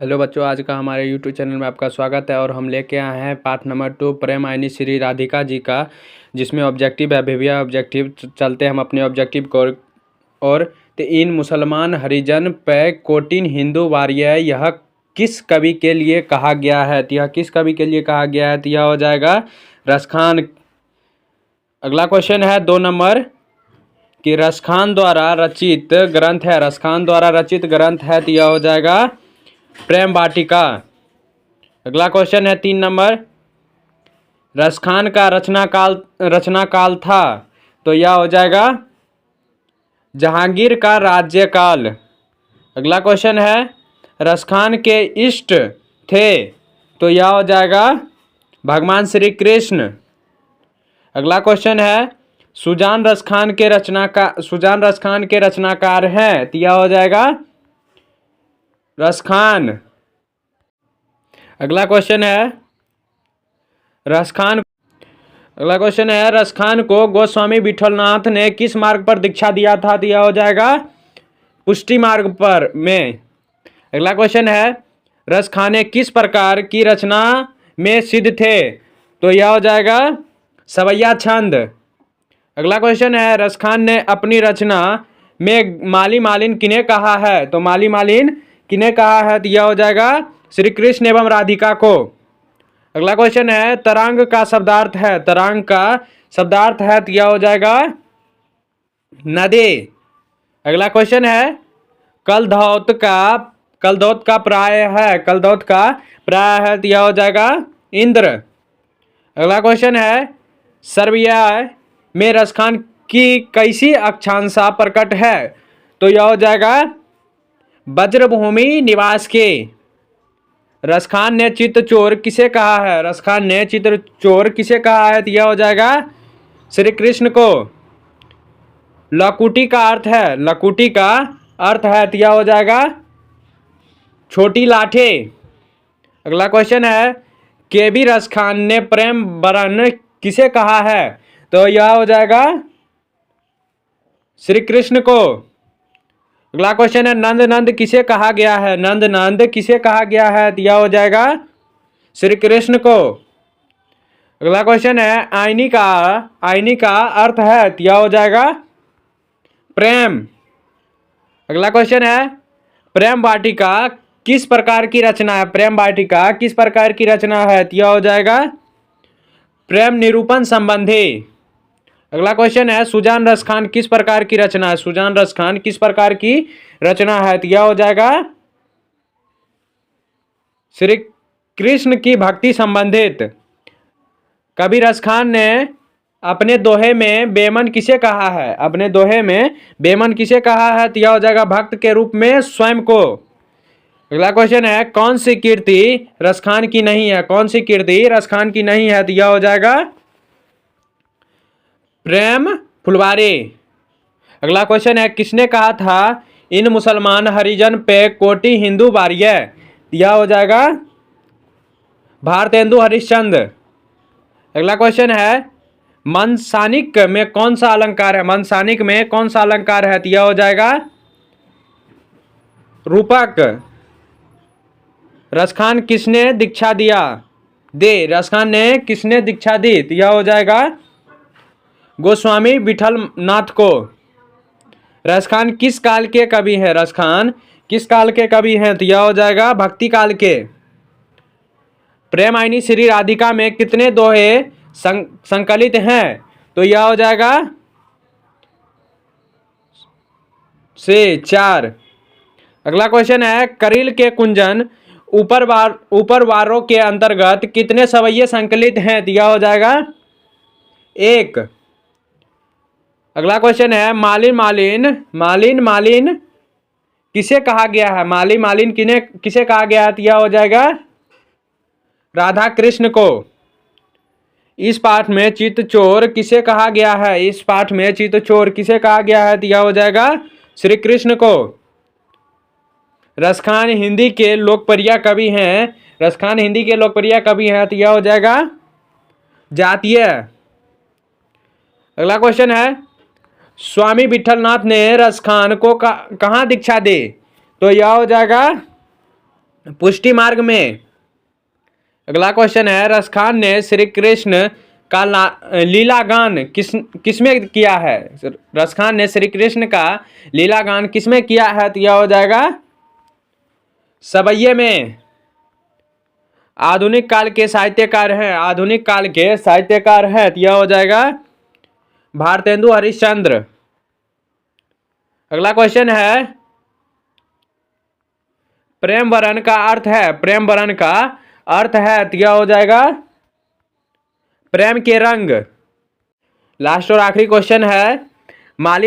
Hello बच्चों, आज का हमारे यूट्यूब चैनल में आपका स्वागत है। और हम लेके आए हैं पाठ नंबर 2 प्रेम आइनी श्री राधिका जी का, जिसमें ऑब्जेक्टिव है। भैया ऑब्जेक्टिव चलते हैं हम अपने ऑब्जेक्टिव को। और तो इन मुसलमान हरिजन पे कोटिन हिंदू वारिय, यह किस कवि के लिए कहा गया है? तो यह किस कवि के लिए कहा गया है? तो यह हो जाएगा रसखान। अगला क्वेश्चन है 2 नंबर कि रसखान द्वारा रचित ग्रंथ है। रसखान द्वारा रचित ग्रंथ है, तो यह हो जाएगा प्रेम वाटिका। अगला क्वेश्चन है 3 नंबर, रसखान का रचनाकाल था, तो यह हो जाएगा जहांगीर का राज्यकाल। अगला क्वेश्चन है रसखान के इष्ट थे, तो यह हो जाएगा भगवान श्री कृष्ण। अगला क्वेश्चन है सुजान रसखान के रचनाकार हैं, तो यह हो जाएगा रसखान। अगला क्वेश्चन है रसखान को गोस्वामी विठलनाथ ने किस मार्ग पर दीक्षा दिया था? तो यह हो जाएगा पुष्टि मार्ग पर में। अगला क्वेश्चन है रसखाने किस प्रकार की रचना में सिद्ध थे? तो यह हो जाएगा सवैया छंद। अगला क्वेश्चन है रसखान ने अपनी रचना में माली मालिन किन्हें कहा है? तो माली मालिन किन्हें कहा है? तो यह हो जाएगा श्री कृष्ण एवं राधिका को। अगला क्वेश्चन है तरांग का शब्दार्थ है। तो यह हो जाएगा नदी। अगला क्वेश्चन है कलधौत का प्राय है। तो यह हो जाएगा इंद्र। अगला क्वेश्चन है सर्बिया में रसखान की कैसी अक्षांशा प्रकट है? तो यह हो जाएगा वज्रभूमि निवास के। रसखान ने चित्तचोर किसे कहा है? तो यह हो जाएगा श्री कृष्ण को। लकुटी का अर्थ है तो यह हो जाएगा छोटी लाठी। अगला क्वेश्चन है केबी रसखान ने प्रेम वरण किसे कहा है? तो यह हो जाएगा श्री कृष्ण को। अगला क्वेश्चन है नंद किसे कहा गया है? तो यह हो जाएगा श्री कृष्ण को। अगला क्वेश्चन है आईनी का अर्थ है, तो यह हो जाएगा प्रेम। अगला क्वेश्चन है प्रेम वाटिका किस प्रकार की रचना है? तो यह हो जाएगा प्रेम निरूपण संबंधी। अगला क्वेश्चन है सुजान रसखान किस प्रकार की रचना है? तो यह हो जाएगा श्री कृष्ण की भक्ति संबंधित। कवि रसखान ने अपने दोहे में बेमन किसे कहा है? तो यह हो जाएगा भक्त के रूप में स्वयं को। अगला क्वेश्चन है कौन सी कीर्ति रसखान की नहीं है? तो यह हो जाएगा प्रेम फुलवारी। अगला क्वेश्चन है किसने कहा था इन मुसलमान हरिजन पे कोटि हिंदू वारिय? यह हो जाएगा भारतेंदु हरिश्चंद्र। अगला क्वेश्चन है मनसानिक में कौन सा अलंकार है? तो यह हो जाएगा रूपक। रसखान किसने दीक्षा दी? तो यह हो जाएगा गोस्वामी विठलनाथ को। रसखान किस काल के कवि हैं? तो यह हो जाएगा भक्ति काल के। प्रेम आइनी श्री राधिका में कितने दोहे संकलित हैं? तो यह हो जाएगा 4। अगला क्वेश्चन है करील के कुंजन ऊपर वारों के अंतर्गत कितने सवैये संकलित हैं? तो यह हो जाएगा 1। अगला क्वेश्चन है मालिन किसे कहा गया है? किसे कहा गया है? तो यह हो जाएगा राधा कृष्ण को। इस पाठ में चित्तचोर किसे कहा गया है? तो यह हो जाएगा श्री कृष्ण को। रसखान हिंदी के लोकप्रिय कवि हैं। तो यह हो जाएगा जातीय। अगला क्वेश्चन है स्वामी विठलनाथ ने रसखान को कहाँ दीक्षा दी? तो यह हो जाएगा पुष्टि मार्ग में। अगला क्वेश्चन है, रसखान ने श्री कृष्ण का लीला गान किसमें किया है? रसखान ने श्री कृष्ण का लीला गान किसमें किया है? तो यह हो जाएगा सवैये में। आधुनिक काल के साहित्यकार हैं, आधुनिक काल के साहित्यकार हैं, तो यह हो जाएगा भारतेंदु हरिश्चंद्र। अगला क्वेश्चन है, प्रेम वरण का अर्थ है, प्रेम वरण का अर्थ है, तो यह हो जाएगा प्रेम के रंग। लास्ट और आखिरी क्वेश्चन है, मालिक